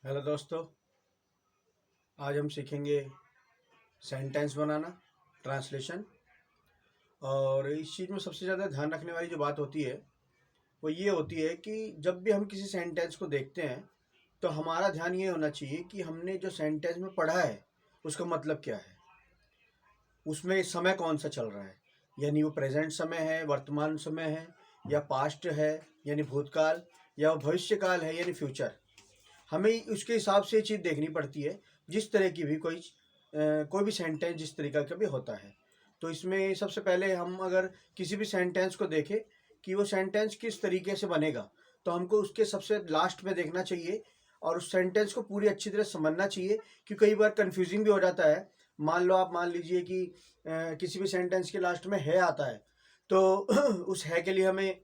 Hello दोस्तों, आज हम सीखेंगे सेंटेंस बनाना, ट्रांसलेशन। और इस चीज़ में सबसे ज़्यादा ध्यान रखने वाली जो बात होती है वो ये होती है कि जब भी हम किसी सेंटेंस को देखते हैं तो हमारा ध्यान ये होना चाहिए कि हमने जो सेंटेंस में पढ़ा है उसका मतलब क्या है, उसमें समय कौन सा चल रहा है, यानी वो प्रेजेंट समय है, वर्तमान समय है, या पास्ट है यानी भूतकाल, या वो भविष्यकाल है यानी फ्यूचर। हमें उसके हिसाब से ये चीज़ देखनी पड़ती है। जिस तरह की भी कोई भी सेंटेंस जिस तरीका का भी होता है, तो इसमें सबसे पहले हम अगर किसी भी सेंटेंस को देखें कि वो सेंटेंस किस तरीके से बनेगा, तो हमको उसके सबसे लास्ट में देखना चाहिए और उस सेंटेंस को पूरी अच्छी तरह समझना चाहिए। क्योंकि कई बार कंफ्यूजिंग भी हो जाता है। मान लीजिए कि किसी भी सेंटेंस के लास्ट में है आता है, तो उस है के लिए हमें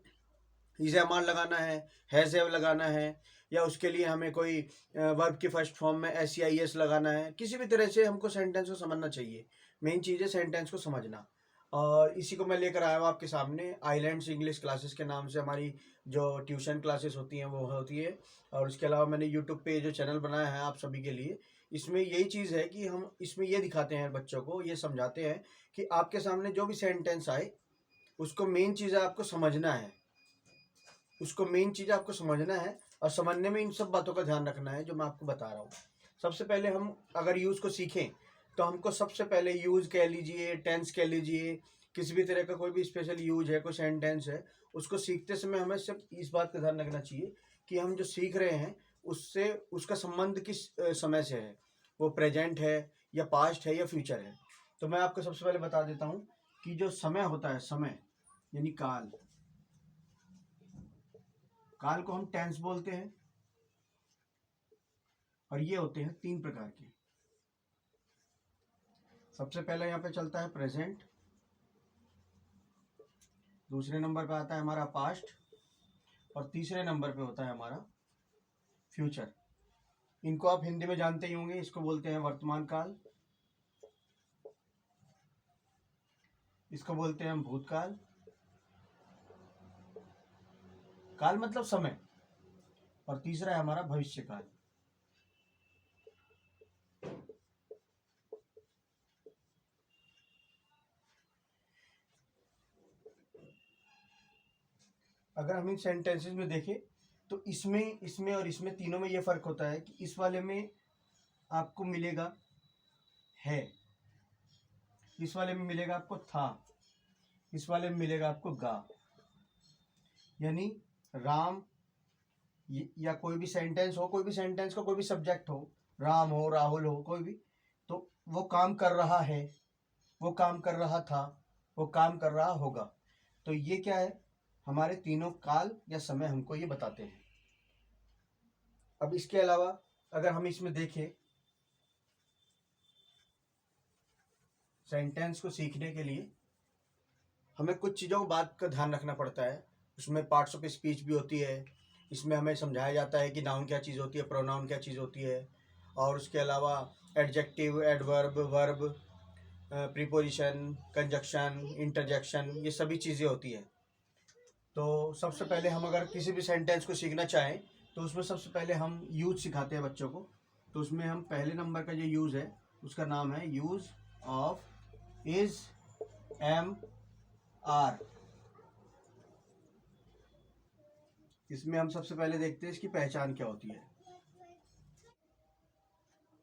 इज एम आर लगाना है, हैज़ हैव लगाना है, या उसके लिए हमें कोई वर्ब की फर्स्ट फॉर्म में एस सी आई एस लगाना है। किसी भी तरह से हमको सेंटेंस को समझना चाहिए। मेन चीज़ है सेंटेंस को समझना। और इसी को मैं लेकर आया हूँ आपके सामने। आइलैंड्स इंग्लिश क्लासेस के नाम से हमारी जो ट्यूशन क्लासेस होती हैं वो होती है। और उसके अलावा मैंने यूट्यूब पे जो चैनल बनाया है आप सभी के लिए, इसमें यही चीज़ है कि हम इसमें ये दिखाते हैं, बच्चों को ये समझाते हैं कि आपके सामने जो भी सेंटेंस आए उसको मेन चीज़ है आपको समझना है। उसको मेन चीज़ आपको समझना है और समझने में इन सब बातों का ध्यान रखना है जो मैं आपको बता रहा हूँ। सबसे पहले हम अगर यूज़ को सीखें तो हमको सबसे पहले यूज़ कह लीजिए, टेंस कह लीजिए, किसी भी तरह का कोई भी स्पेशल यूज है, कोई सेंटेंस है, उसको सीखते समय हमें सिर्फ इस बात का ध्यान रखना चाहिए कि हम जो सीख रहे हैं उससे उसका संबंध किस समय से है, वो प्रेजेंट है या पास्ट है या फ्यूचर है। तो मैं आपको सबसे पहले बता देता हूँ कि जो समय होता है, समय यानी काल, काल को हम टेंस बोलते हैं। और ये होते हैं तीन प्रकार के। सबसे पहले यहाँ पे चलता है प्रेजेंट, दूसरे नंबर पे आता है हमारा पास्ट, और तीसरे नंबर पे होता है हमारा फ्यूचर। इनको आप हिंदी में जानते ही होंगे, इसको बोलते हैं वर्तमान काल, इसको बोलते हैं हम भूतकाल। काल मतलब समय, और तीसरा है हमारा भविष्य काल। अगर हम इन सेंटेंसेस में देखें तो इसमें इसमें और इसमें, तीनों में ये फर्क होता है कि इस वाले में आपको मिलेगा है, इस वाले में मिलेगा आपको था, इस वाले में मिलेगा आपको गा। यानी राम, या कोई भी सेंटेंस हो, कोई भी सेंटेंस का कोई भी सब्जेक्ट हो, राम हो, राहुल हो, कोई भी, तो वो काम कर रहा है, वो काम कर रहा था, वो काम कर रहा होगा। तो ये क्या है, हमारे तीनों काल या समय हमको ये बताते हैं। अब इसके अलावा अगर हम इसमें देखें सेंटेंस को सीखने के लिए हमें कुछ चीज़ों को बात का ध्यान रखना पड़ता है। उसमें पार्ट्स ऑफ स्पीच भी होती है। इसमें हमें समझाया जाता है कि नाउन क्या चीज़ होती है, प्रोनाउन क्या चीज़ होती है, और उसके अलावा adjective, adverb, verb, preposition, conjunction, interjection, ये सभी चीज़ें होती है। तो सबसे पहले हम अगर किसी भी सेंटेंस को सीखना चाहें तो उसमें सबसे पहले हम यूज सिखाते हैं बच्चों को। तो उसमें हम पहले नंबर का जो यूज़ है उसका नाम है use of is, am, are. इसमें हम सबसे पहले देखते हैं इसकी पहचान क्या होती है।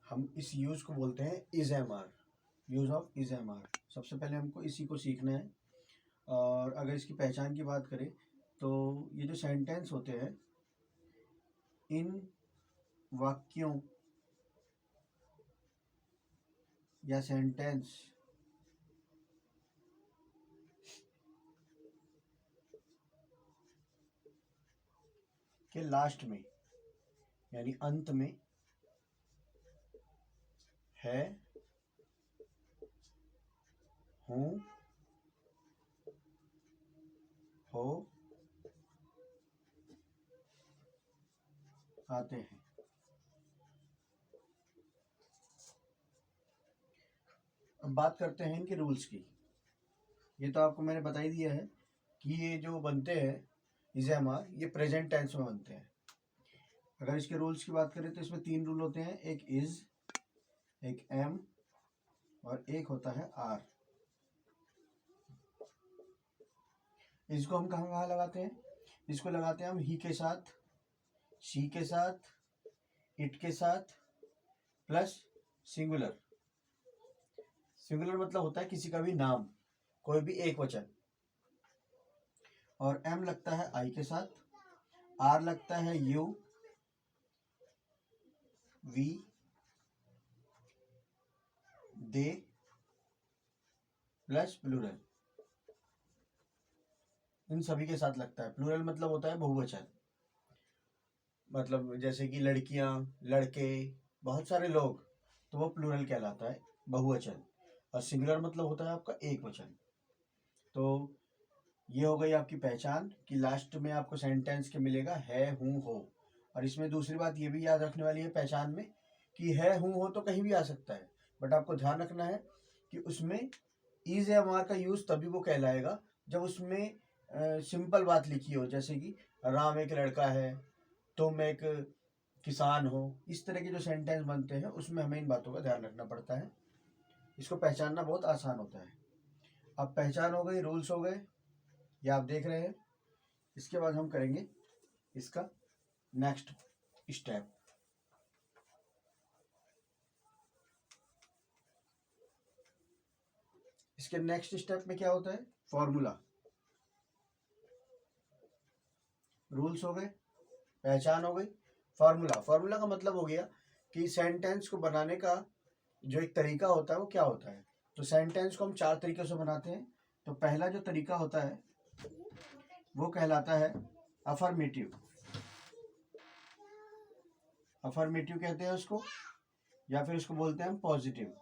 हम इस यूज को बोलते हैं is am are, use of is am are. सबसे पहले हमको इसी को सीखना है। और अगर इसकी पहचान की बात करें तो ये जो सेंटेंस होते हैं, इन वाक्यों या सेंटेंस के लास्ट में यानी अंत में है, हूँ, हो आते हैं। अब बात करते हैं इनके रूल्स की। ये तो आपको मैंने बता ही दिया है कि ये जो बनते हैं इज एम आर, ये प्रेजेंट टेंस में बनते हैं। अगर इसके रूल्स की बात करें तो इसमें 3 रूल होते हैं, एक इज, एक एम और एक होता है आर। इसको हम कहाँ कहाँ लगाते हैं? इसको लगाते हैं हम ही के साथ, शी के साथ, इट के साथ, प्लस सिंगुलर। सिंगुलर मतलब होता है किसी का भी नाम, कोई भी एक वचन। और एम लगता है आई के साथ, आर लगता है you, we, they, plus plural. इन सभी के साथ लगता है। प्लूरल मतलब होता है बहुवचन, मतलब जैसे कि लड़कियां, लड़के, बहुत सारे लोग, तो वो प्लूरल कहलाता है, बहुवचन। और सिंगुलर मतलब होता है आपका एक वचन। तो ये हो गई आपकी पहचान कि लास्ट में आपको सेंटेंस के मिलेगा है, हूँ, हो। और इसमें दूसरी बात ये भी याद रखने वाली है पहचान में कि है, हूँ, हो तो कहीं भी आ सकता है, बट आपको ध्यान रखना है कि उसमें इज या मार का यूज तभी वो कहलाएगा जब उसमें सिंपल बात लिखी हो, जैसे कि राम एक लड़का है, तुम एक किसान हो। इस तरह के जो सेंटेंस बनते हैं उसमें हमें इन बातों का ध्यान रखना पड़ता है। इसको पहचानना बहुत आसान होता है। अब पहचान हो गई, रूल्स हो गए, ये आप देख रहे हैं। इसके बाद हम करेंगे इसका नेक्स्ट स्टेप। इसके नेक्स्ट स्टेप में क्या होता है? फॉर्मूला। रूल्स हो गए, पहचान हो गई, फॉर्मूला। फॉर्मूला का मतलब हो गया कि सेंटेंस को बनाने का जो एक तरीका होता है वो क्या होता है। तो सेंटेंस को हम 4 तरीके से बनाते हैं। तो पहला जो तरीका होता है वो कहलाता है अफर्मेटिव। अफर्मेटिव कहते हैं उसको, या फिर उसको बोलते हैं हम पॉजिटिव।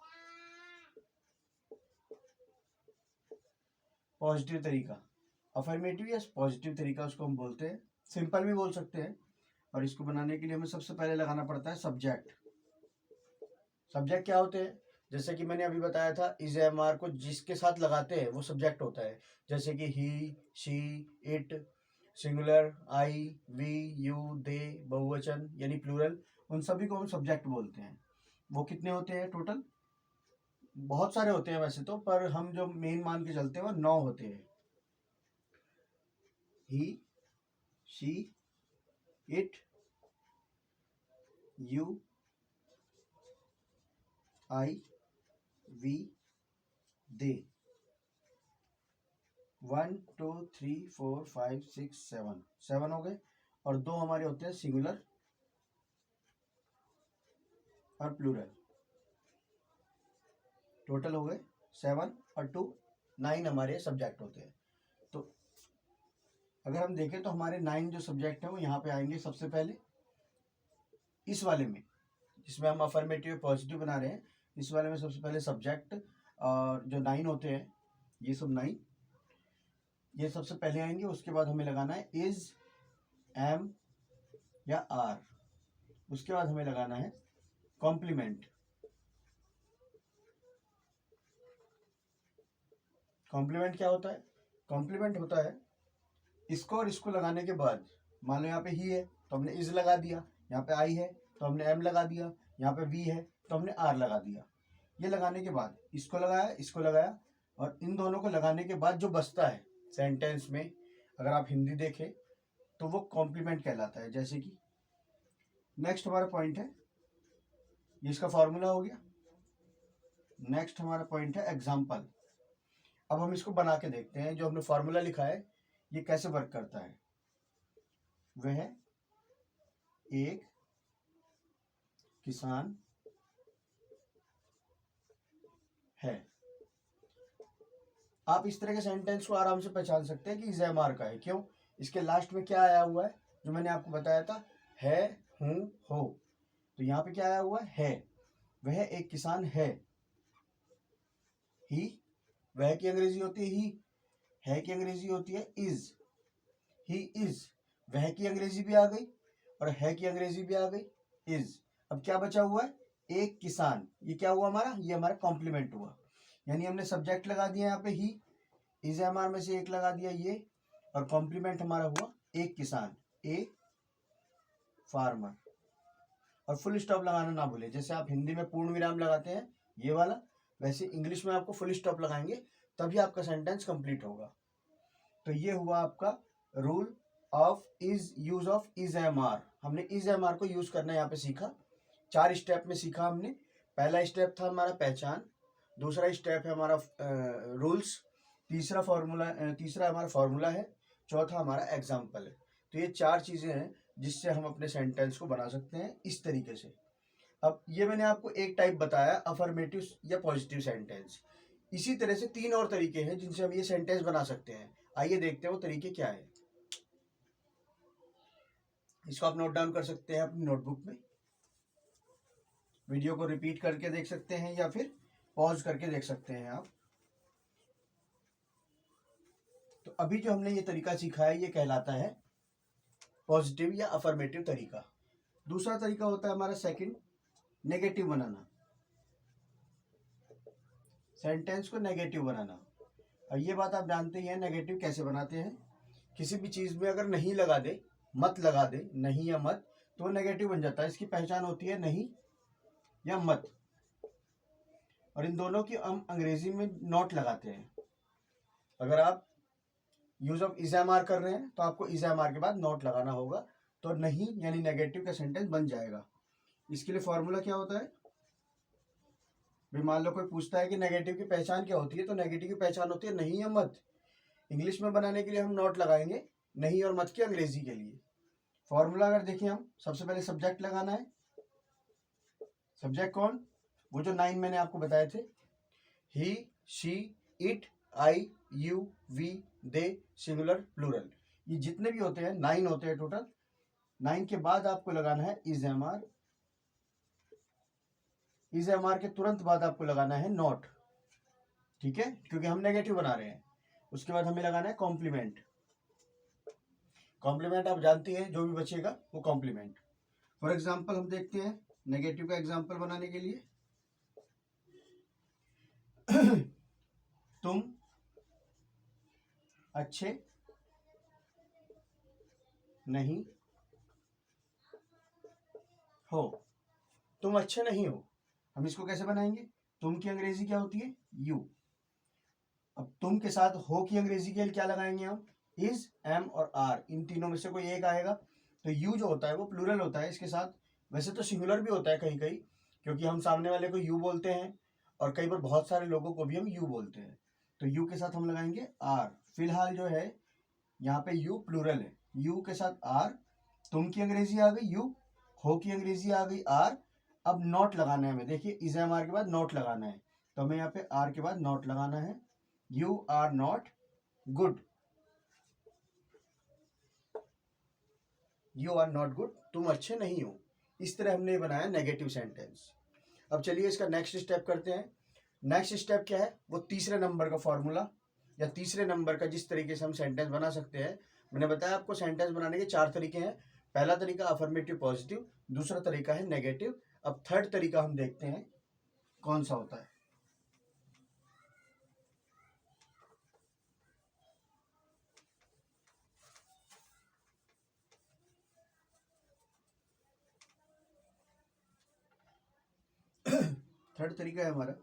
पॉजिटिव तरीका, अफर्मेटिव या पॉजिटिव तरीका उसको हम बोलते हैं। सिंपल भी बोल सकते हैं। और इसको बनाने के लिए हमें सबसे पहले लगाना पड़ता है सब्जेक्ट। सब्जेक्ट क्या होते हैं? जैसे कि मैंने अभी बताया था, इज एम आर को जिसके साथ लगाते हैं वो सब्जेक्ट होता है। जैसे कि he, she, it, singular, I, we, you, they, बहुवचन यानी प्लूरल, उन सभी को हम सब्जेक्ट बोलते हैं। वो कितने होते हैं टोटल? बहुत सारे होते हैं वैसे तो, पर हम जो मेन मान के चलते हैं वो 9 होते हैं। He, she, it, you, I, we, they. 1 2 3 4 5 6 7 हो गए। और 2 हमारे होते हैं सिंगुलर और प्लूरल। टोटल हो गए 7 और 2 9 हमारे सब्जेक्ट होते हैं। तो अगर हम देखें तो हमारे 9 जो सब्जेक्ट हैं वो यहाँ पे आएंगे सबसे पहले। इस वाले में जिसमें हम अफर्मेटिव पॉजिटिव बना रहे हैं, इस वाले में सबसे पहले सब्जेक्ट और जो 9 होते हैं, ये सब 9 ये सबसे पहले आएंगे। उसके बाद हमें लगाना है इज, एम या आर। उसके बाद हमें लगाना है कॉम्प्लीमेंट। कॉम्प्लीमेंट क्या होता है? कॉम्प्लीमेंट होता है इसको और इसको लगाने के बाद, मान लो यहाँ पे ही है तो हमने इज लगा दिया, यहाँ पे आई है तो हमने एम लगा दिया, यहाँ पे वी है तो हमने आर लगा दिया। ये लगाने के बाद इसको लगाया, इसको लगाया, और इन दोनों को लगाने के बाद जो बचता है सेंटेंस में, अगर आप हिंदी देखें तो वो कॉम्प्लीमेंट कहलाता है। जैसे कि नेक्स्ट हमारा पॉइंट है, ये इसका फॉर्मूला हो गया। नेक्स्ट हमारा पॉइंट है एग्जाम्पल। अब हम इसको बना के देखते हैं, जो हमने फॉर्मूला लिखा है ये कैसे वर्क करता है। वह एक किसान है। आप इस तरह के सेंटेंस को आराम से पहचान सकते हैं कि इज एम आर का है। क्यों? इसके लास्ट में क्या आया हुआ है जो मैंने आपको बताया था, है, हूं, हो। तो यहाँ पे क्या आया हुआ है? वह एक किसान है। ही, वह की अंग्रेजी होती है ही, है की अंग्रेजी होती है इज। ही इज, वह की अंग्रेजी भी आ गई और है की अंग्रेजी भी आ गई इज। अब क्या बचा हुआ है? एक किसान। ये क्या हुआ हमारा? ये हमारा कॉम्प्लीमेंट हुआ। यानी हमने सब्जेक्ट लगा दिया यहाँ पे ही, इज एम आर में से एक लगा दिया ये, और कॉम्प्लीमेंट हमारा हुआ एक किसान, ए फार्मर। और फुल स्टॉप लगाना ना भूलें। जैसे आप हिंदी में पूर्ण विराम लगाते हैं ये वाला, वैसे इंग्लिश में आपको फुल स्टॉप लगाएंगे, तभी आपका सेंटेंस कंप्लीट होगा। तो ये हुआ आपका rule of is use of is am are. हमने इज एम आर को यूज करना यहाँ पे सीखा, 4 स्टेप में सीखा हमने। पहला स्टेप था हमारा पहचान, दूसरा स्टेप है हमारा रूल्स, तीसरा हमारा फॉर्मूला है, चौथा हमारा एग्जाम्पल है। तो ये 4 चीज़ें हैं जिससे हम अपने सेंटेंस को बना सकते हैं इस तरीके से। अब ये मैंने आपको एक टाइप बताया अफर्मेटिव या पॉजिटिव सेंटेंस। इसी तरह से 3 और तरीके हैं जिनसे हम ये सेंटेंस बना सकते हैं। आइए देखते हैं वो तरीके क्या है। इसको आप नोट डाउन कर सकते हैं अपनी नोटबुक में, वीडियो को रिपीट करके देख सकते हैं या फिर पॉज करके देख सकते हैं आप। तो अभी जो हमने ये तरीका सीखा है ये कहलाता है पॉजिटिव या अफर्मेटिव तरीका। दूसरा तरीका होता है हमारा सेकंड, नेगेटिव बनाना, सेंटेंस को नेगेटिव बनाना। और ये बात आप जानते ही हैं नेगेटिव कैसे बनाते हैं। किसी भी चीज़ में अगर नहीं लगा दे, मत लगा दे, नहीं या मत, तो वो नेगेटिव बन जाता है। इसकी पहचान होती है नहीं या मत, और इन दोनों की हम अंग्रेजी में नॉट लगाते हैं। अगर आप use of is am are कर रहे हैं तो आपको इज एम आर के बाद नॉट लगाना होगा, तो नहीं यानी नेगेटिव का सेंटेंस बन जाएगा। इसके लिए फॉर्मूला क्या होता है, भाई मान लो कोई पूछता है कि नेगेटिव की पहचान क्या होती है, तो नेगेटिव की पहचान होती है नहीं या मत। इंग्लिश में बनाने के लिए हम नॉट लगाएंगे, नहीं और मत की अंग्रेजी के लिए। फॉर्मूला अगर देखें हम, सबसे पहले सब्जेक्ट लगाना है। सब्जेक्ट कौन, वो जो 9 मैंने आपको बताए थे, he, she, it, I, you, we, they, singular, plural, ये जितने भी होते हैं 9 होते हैं टोटल। 9 के बाद आपको लगाना है is am are. Is am are के तुरंत बाद आपको लगाना है नॉट, ठीक है, क्योंकि हम नेगेटिव बना रहे हैं। उसके बाद हमें लगाना है कॉम्प्लीमेंट। कॉम्प्लीमेंट आप जानती हैं, जो भी बचेगा वो कॉम्प्लीमेंट। फॉर एग्जाम्पल हम देखते हैं नेगेटिव का एग्जाम्पल बनाने के लिए तुम अच्छे नहीं हो, तुम अच्छे नहीं हो, हम इसको कैसे बनाएंगे, तुम की अंग्रेजी क्या होती है, यू। अब तुम के साथ हो की अंग्रेजी के लिए क्या लगाएंगे हम, इज, एम और आर, इन तीनों में से कोई एक आएगा। तो यू जो होता है वो प्लूरल होता है इसके साथ। वैसे तो सिंगुलर भी होता है कहीं कहीं, क्योंकि हम सामने वाले को यू बोलते हैं और कई बार बहुत सारे लोगों को भी हम यू बोलते हैं। तो यू के साथ हम लगाएंगे आर। फिलहाल जो है यहाँ पे यू प्लूरल है, यू के साथ आर। तुम की अंग्रेजी आ गई यू, हो की अंग्रेजी आ गई आर। अब नॉट लगाना है हमें, देखिए इज एम आर के बाद नॉट लगाना है, तो हमें यहाँ पे आर के बाद नॉट लगाना है। You are not good, you are not good, तुम अच्छे नहीं हो। इस तरह हमने बनाया नेगेटिव सेंटेंस। अब चलिए इसका नेक्स्ट स्टेप करते हैं। नेक्स्ट स्टेप क्या है, वो तीसरे नंबर का फॉर्मूला या तीसरे नंबर का जिस तरीके से हम सेंटेंस बना सकते हैं। मैंने बताया आपको सेंटेंस बनाने के 4 तरीके हैं। पहला तरीका अफर्मेटिव पॉजिटिव, दूसरा तरीका है नेगेटिव। अब थर्ड तरीका हम देखते हैं कौन सा होता है। थर्ड तरीका है हमारा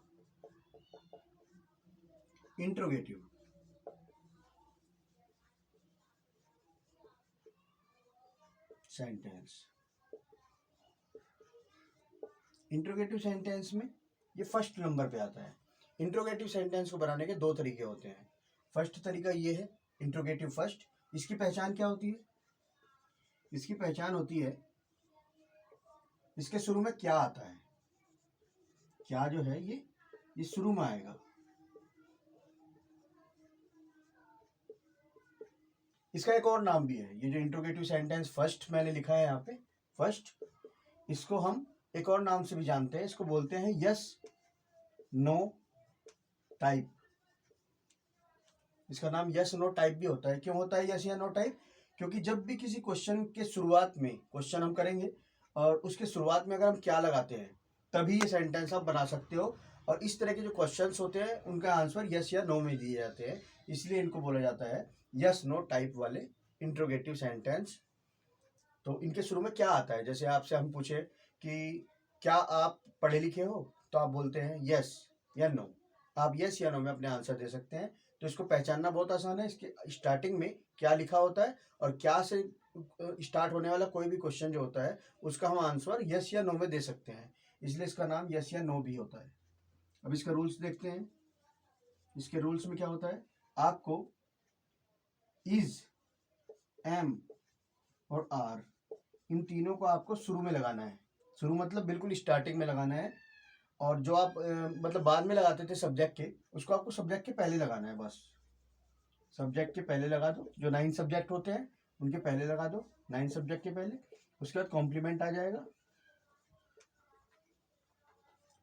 इंट्रोगेटिव। सेंटेंस, इंट्रोगेटिव सेंटेंस में ये फर्स्ट नंबर पे आता है। इंट्रोगेटिव सेंटेंस को बनाने के 2 तरीके होते हैं। फर्स्ट तरीका ये है इंट्रोगेटिव फर्स्ट। इसकी पहचान क्या होती है, इसकी पहचान होती है इसके शुरू में क्या आता है। क्या जो है ये शुरू में आएगा। इसका एक और नाम भी है, ये जो इंट्रोगेटिव सेंटेंस फर्स्ट मैंने लिखा है यहाँ पे फर्स्ट, इसको हम एक और नाम से भी जानते हैं। इसको बोलते हैं यस नो टाइप। इसका नाम यस नो टाइप भी होता है। क्यों होता है यस या नो टाइप, क्योंकि जब भी किसी क्वेश्चन के शुरुआत में क्वेश्चन हम करेंगे और उसके शुरुआत में अगर हम क्या लगाते हैं तभी ये सेंटेंस आप बना सकते हो। और इस तरह के जो क्वेश्चंस होते हैं उनका आंसर यस या नो में दिए जाते हैं, इसलिए इनको बोला जाता है यस नो टाइप वाले इंट्रोगेटिव सेंटेंस। तो इनके शुरू में क्या आता है, जैसे आपसे हम पूछे कि क्या आप पढ़े लिखे हो, तो आप बोलते हैं यस या नो। आप यस या नो में अपने आंसर दे सकते हैं। तो इसको पहचानना बहुत आसान है। इसके स्टार्टिंग में क्या लिखा होता है और क्या से स्टार्ट होने वाला कोई भी क्वेश्चन जो होता है उसका हम आंसर यस या नो में दे सकते हैं, इसलिए इसका नाम यस या नो भी होता है। अब इसका रूल्स देखते हैं। इसके रूल्स में क्या होता है, आपको इज, एम और आर इन तीनों को आपको शुरू में लगाना है। शुरू मतलब बिल्कुल स्टार्टिंग में लगाना है। और जो आप मतलब बाद में लगाते थे सब्जेक्ट के, उसको आपको सब्जेक्ट के पहले लगाना है। बस सब्जेक्ट के पहले लगा दो। जो 9 सब्जेक्ट होते हैं उनके पहले लगा दो, 9 सब्जेक्ट के पहले। उसके बाद कॉम्प्लीमेंट आ जाएगा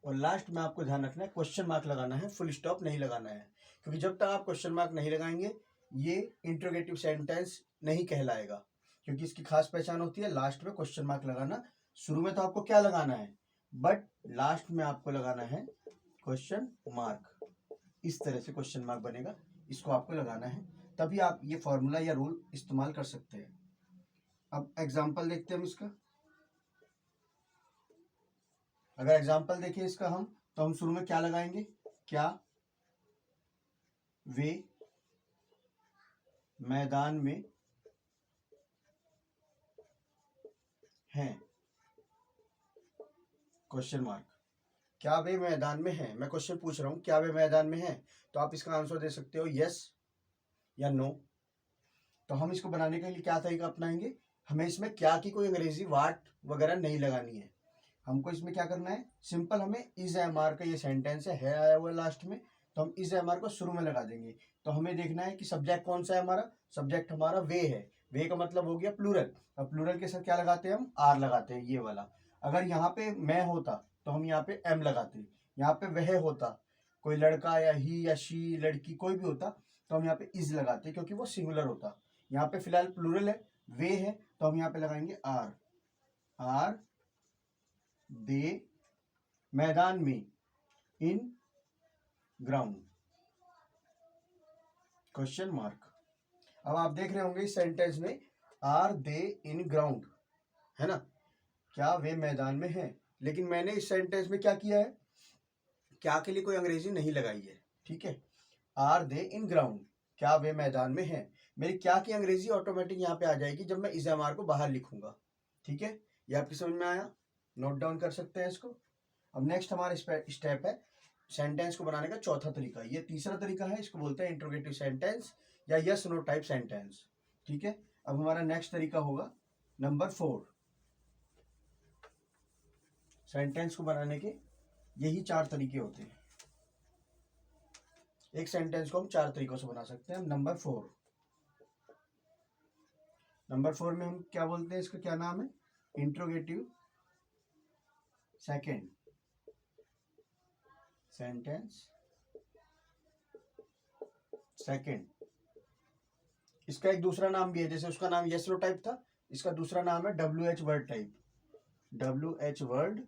और लास्ट में आपको ध्यान रखना है क्वेश्चन मार्क लगाना है, फुल स्टॉप नहीं लगाना है। क्योंकि जब तक आप क्वेश्चन मार्क नहीं लगाएंगे ये इंट्रोगेटिव सेंटेंस नहीं कहलाएगा। क्योंकि इसकी खास पहचान होती है लास्ट में क्वेश्चन मार्क लगाना। शुरू में तो आपको क्या लगाना है, बट लास्ट में आपको लगाना है क्वेश्चन मार्क। इस तरह से क्वेश्चन मार्क बनेगा, इसको आपको लगाना है, तभी आप ये फॉर्मूला या रूल इस्तेमाल कर सकते हैं। अब एग्जाम्पल देखते हैं हम इसका। अगर एग्जाम्पल देखिए इसका हम, तो हम शुरू में क्या लगाएंगे, क्या वे मैदान में हैं, क्वेश्चन मार्क। क्या वे मैदान में हैं, मैं क्वेश्चन पूछ रहा हूं क्या वे मैदान में हैं, तो आप इसका आंसर दे सकते हो यस या नो। तो हम इसको बनाने के लिए क्या तरीका अपनाएंगे, हमें इसमें क्या की कोई अंग्रेजी वाट वगैरह नहीं लगानी है। हमको इसमें क्या करना है, सिंपल हमें इज एम आर का ये सेंटेंस है आया हुआ लास्ट में, तो हम इज एम आर को शुरू में लगा देंगे। तो हमें देखना है कि सब्जेक्ट कौन सा है हमारा, सब्जेक्ट हमारा वे है। वे का मतलब हो गया प्लूरल। अब प्लूरल के साथ क्या लगाते हैं, हम आर लगाते हैं, ये वाला। अगर यहाँ पे मैं होता तो हम यहाँ पे एम लगाते। यहाँ पे वह होता, कोई लड़का या ही या शी लड़की कोई भी होता, तो हम यहाँ पे इज लगाते क्योंकि वो सिंगुलर होता। यहाँ पे फिलहाल प्लूरल है, वे है, तो हम यहाँ पे लगाएंगे आर। आर दे मैदान में, इन ग्राउंड, क्वेश्चन मार्क। अब आप देख रहे होंगे इस सेंटेंस में आर दे इन ग्राउंड है ना, क्या वे मैदान में हैं। लेकिन मैंने इस सेंटेंस में क्या किया है, क्या के लिए कोई अंग्रेजी नहीं लगाई है, ठीक है। आर दे इन ग्राउंड, क्या वे मैदान में हैं। मेरी क्या की अंग्रेजी ऑटोमेटिक यहाँ पे आ जाएगी जब मैं इज एम आर को बाहर लिखूंगा, ठीक है। ये आपकी समझ में आया, नोट डाउन कर सकते हैं इसको। अब नेक्स्ट हमारा स्टेप है सेंटेंस को बनाने का चौथा तरीका। ये तीसरा तरीका है, इसको बोलते हैं इंट्रोगेटिव सेंटेंस या यस नो टाइप सेंटेंस, ठीक है। अब हमारा नेक्स्ट तरीका होगा नंबर 4। सेंटेंस को बनाने के यही 4 तरीके होते हैं। एक सेंटेंस को हम 4 तरीकों से बना सकते हैं। नंबर 4 में हम क्या बोलते हैं, इसका क्या नाम है, इंट्रोगेटिव सेकेंड सेंटेंस सेकेंड। इसका एक दूसरा नाम भी है, जैसे उसका नाम यस नो टाइप था, इसका दूसरा नाम है WH word type, WH word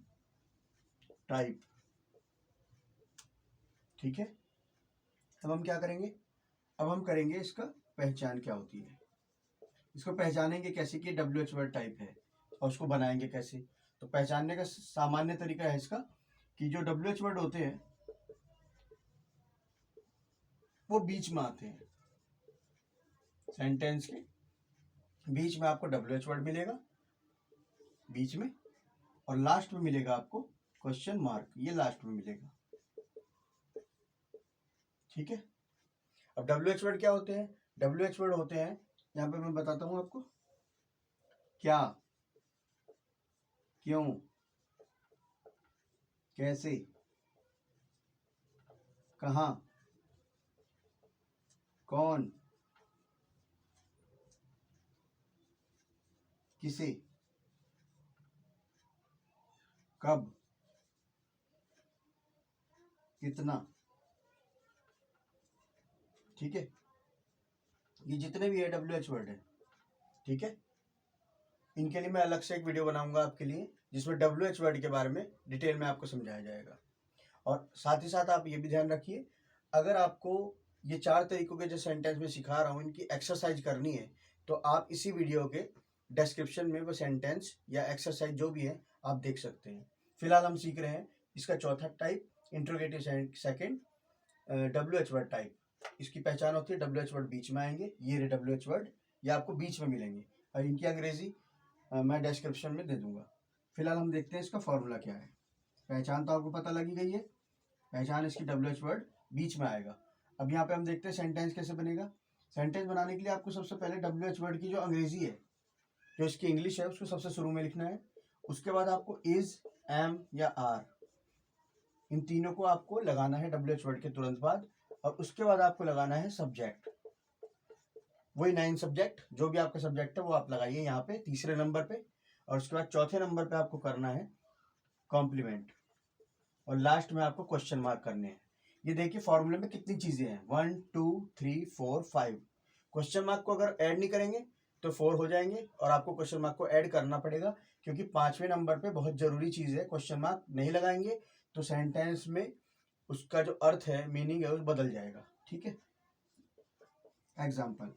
type, ठीक है। अब हम क्या करेंगे, अब हम करेंगे इसका पहचान क्या होती है। इसको पहचानेंगे कैसे कि WH वर्ड टाइप है, और उसको बनाएंगे कैसे। तो पहचानने का सामान्य तरीका है इसका कि जो WH वर्ड होते हैं वो बीच में आते हैं, सेंटेंस के बीच में आपको WH वर्ड मिलेगा बीच में, और लास्ट में मिलेगा आपको क्वेश्चन मार्क, ये लास्ट में मिलेगा, ठीक है। अब WH वर्ड क्या होते हैं, WH वर्ड होते हैं, यहाँ पे मैं बताता हूं आपको, क्या, क्यों, कैसे, कहाँ, कौन, किसे, कब, कितना, ठीक है। ये जितने भी है WH वर्ड है, ठीक है। इनके लिए मैं अलग से एक वीडियो बनाऊंगा आपके लिए, जिसमें WH वर्ड के बारे में डिटेल में आपको समझाया जाएगा। और साथ ही साथ आप ये भी ध्यान रखिए, अगर आपको ये 4 तरीकों के जो सेंटेंस में सिखा रहा हूँ इनकी एक्सरसाइज करनी है, तो आप इसी वीडियो के डिस्क्रिप्शन में वो सेंटेंस या एक्सरसाइज जो भी है आप देख सकते हैं। फिलहाल हम सीख रहे हैं इसका चौथा type, interrogative second, WH word type. इसकी पहचान होती है WH वर्ड बीच में आएंगे, ये WH वर्ड ये आपको बीच में मिलेंगे, और इनकी अंग्रेजी मैं डिस्क्रिप्शन में दे दूंगा। फिलहाल हम देखते हैं इसका फॉर्मूला क्या है। पहचान तो आपको पता लगी गई है, पहचान इसकी WH वर्ड बीच में आएगा। अब यहाँ पे हम देखते हैं सेंटेंस कैसे बनेगा। सेंटेंस बनाने के लिए आपको सबसे पहले WH वर्ड की जो अंग्रेजी है, जो इसकी इंग्लिश है, उसको सबसे शुरू में लिखना है। उसके बाद आपको इज, एम या आर, इन तीनों को आपको लगाना है WH वर्ड के तुरंत बाद, और उसके बाद आपको लगाना है सब्जेक्ट। वही 9 सब्जेक्ट, जो भी आपका सब्जेक्ट है वो आप लगाइए यहाँ पे तीसरे नंबर पे, और उसके बाद चौथे नंबर पे आपको करना है कॉम्प्लीमेंट, और लास्ट में आपको क्वेश्चन मार्क करने हैं। ये देखिए फॉर्मूले में कितनी चीजें हैं, 1 2 3 4 5। क्वेश्चन मार्क को अगर ऐड नहीं करेंगे तो 4 हो जाएंगे, और आपको क्वेश्चन मार्क को ऐड करना पड़ेगा, क्योंकि 5वें नंबर पे बहुत जरूरी चीज है। क्वेश्चन मार्क नहीं लगाएंगे तो सेंटेंस में उसका जो अर्थ है, मीनिंग है, वो बदल जाएगा। ठीक है, एग्जाम्पल।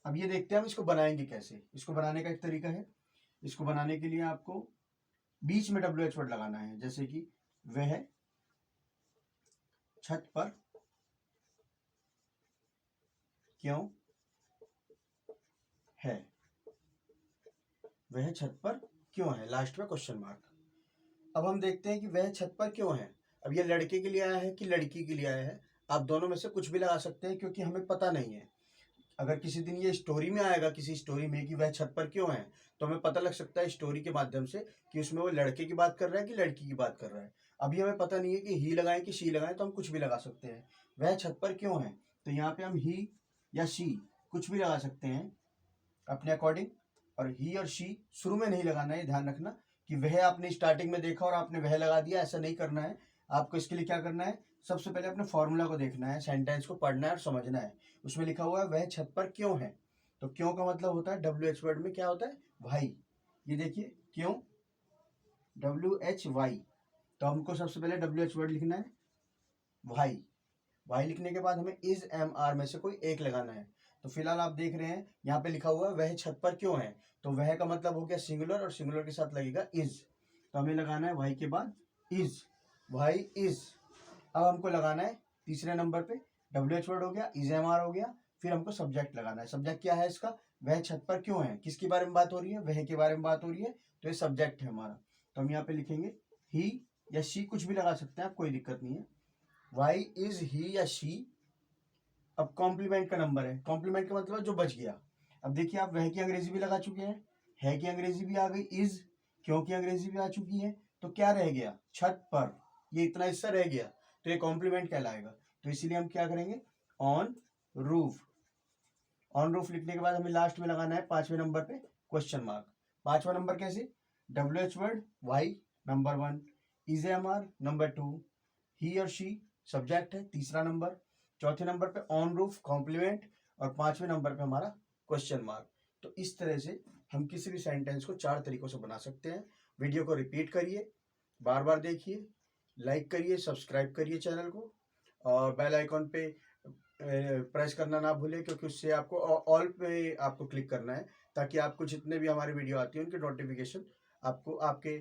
अब ये देखते हैं हम इसको बनाएंगे कैसे। इसको बनाने का एक तरीका है, इसको बनाने के लिए आपको बीच में WH वर्ड लगाना है, जैसे कि वह छत पर क्यों है, वह छत पर क्यों है, लास्ट में क्वेश्चन मार्क। अब हम देखते हैं कि वह छत पर क्यों है। अब ये लड़के के लिए आया है कि लड़की के लिए आया है, आप दोनों में से कुछ भी लगा सकते हैं, क्योंकि हमें पता नहीं है। अगर किसी दिन ये स्टोरी में आएगा, किसी स्टोरी में, कि वह छत पर क्यों है, तो हमें पता लग सकता है स्टोरी के माध्यम से कि उसमें वो लड़के की बात कर रहा है कि लड़की की बात कर रहा है। अभी हमें पता नहीं है कि ही लगाएं कि शी लगाएं, तो हम कुछ भी लगा सकते हैं। वह छत पर क्यों है, तो यहाँ पे हम ही या शी कुछ भी लगा सकते हैं अपने अकॉर्डिंग, और ही और शी शुरू में नहीं लगाना है, ध्यान रखना कि वह आपने स्टार्टिंग में देखा और आपने वह लगा दिया, ऐसा नहीं करना है। आपको इसके लिए क्या करना है, सबसे पहले अपने फॉर्मूला को देखना है, सेंटेंस को पढ़ना है और समझना है। उसमें लिखा हुआ है वह छत पर क्यों है, तो क्यों का मतलब होता है WH वर्ड में क्या होता है, भाई। ये देखिए क्यों, WHY, तो हमको सबसे पहले WH वर्ड लिखना है भाई। भाई लिखने के बाद हमें इज, एम, आर में से कोई एक लगाना है। तो फिलहाल आप देख रहे हैं यहाँ पे लिखा हुआ है वह छत पर क्यों है, तो वह का मतलब हो गया सिंगुलर, और सिंगुलर के साथ लगेगा इज, तो हमें लगाना है भाई के बाद इज, भाई इज। अब हमको लगाना है तीसरे नंबर पे WH वर्ड हो गया, इज, एम, आर हो गया, फिर हमको सब्जेक्ट लगाना है। सब्जेक्ट क्या है इसका, वह छत पर क्यों है, किसके बारे में बात हो रही है, वह के बारे में बात हो रही है, तो ये सब्जेक्ट है हमारा। तो हम यहाँ पे लिखेंगे ही या शी, कुछ भी लगा सकते हैं आप, कोई दिक्कत नहीं है। वाई इज ही या शी। अब कॉम्प्लीमेंट का नंबर है, कॉम्प्लीमेंट का मतलब जो बच गया। अब देखिए आप वह की अंग्रेजी भी लगा चुके हैं, है की अंग्रेजी भी आ गई, इज, क्यों की अंग्रेजी भी आ चुकी है, तो क्या रह गया, छत पर, ये इतना हिस्सा रह गया, तो ये कॉम्प्लीमेंट कहलाएगा। तो इसीलिए हम क्या करेंगे, ऑन रूफ। ऑन रूफ लिखने के बाद हमें लास्ट में लगाना है 5वें नंबर पे क्वेश्चन मार्क। 5वां नंबर कैसे, WH word why number 1, is, am, are number 2, he और शी सब्जेक्ट है तीसरा नंबर, चौथे नंबर पे ऑन रूफ कॉम्प्लीमेंट, और 5वें नंबर पे हमारा क्वेश्चन मार्क। तो इस तरह से हम किसी भी सेंटेंस को 4 तरीकों से बना सकते हैं। वीडियो को रिपीट करिए, बार बार देखिए, लाइक करिए, सब्सक्राइब करिए चैनल को, और बेल आइकॉन पे प्रेस करना ना भूलें, क्योंकि उससे आपको ऑल पे आपको क्लिक करना है, ताकि आपको जितने भी हमारी वीडियो आती है उनके नोटिफिकेशन आपको आपके